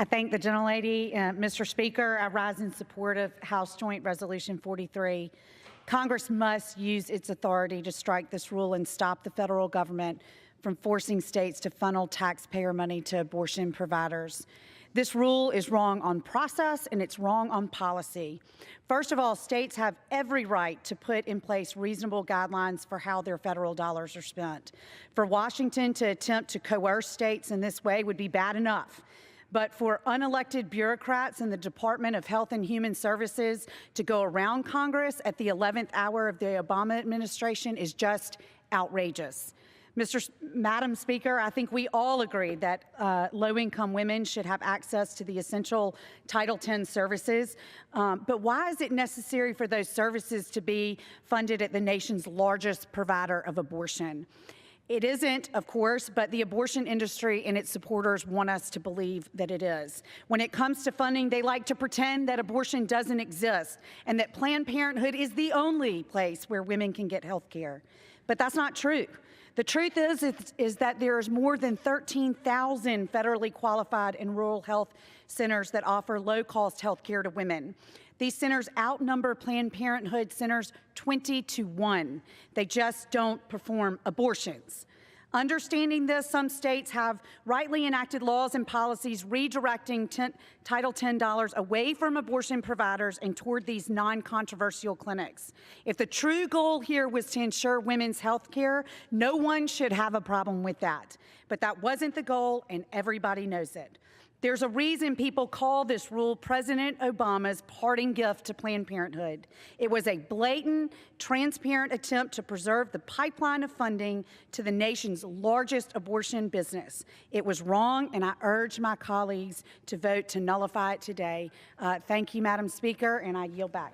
I thank the gentlelady. Mr. Speaker, I rise in support of House Joint Resolution 43. Congress must use its authority to strike this rule and stop the federal government from forcing states to funnel taxpayer money to abortion providers. This rule is wrong on process and it's wrong on policy. First of all, states have every right to put in place reasonable guidelines for how their federal dollars are spent. For Washington to attempt to coerce states in this way would be bad enough. But for unelected bureaucrats in the Department of Health and Human Services to go around Congress at the 11th hour of the Obama administration is just outrageous. Madam Speaker, I think we all agree that low-income women should have access to the essential Title X services. But why is it necessary for those services to be funded at the nation's largest provider of abortion? It isn't, of course, but the abortion industry and its supporters want us to believe that it is. When it comes to funding, they like to pretend that abortion doesn't exist and that Planned Parenthood is the only place where women can get health care. But that's not true. The truth is that there is more than 13,000 federally qualified and rural health centers that offer low-cost health care to women. These centers outnumber Planned Parenthood centers 20-1. They just don't perform abortions. Understanding this, some states have rightly enacted laws and policies redirecting Title X dollars away from abortion providers and toward these non-controversial clinics. If the true goal here was to ensure women's health care, no one should have a problem with that. But that wasn't the goal, and everybody knows it. There's a reason people call this rule President Obama's parting gift to Planned Parenthood. It was a blatant, transparent attempt to preserve the pipeline of funding to the nation's largest abortion business. It was wrong, and I urge my colleagues to vote to nullify it today. Thank you, Madam Speaker, and I yield back.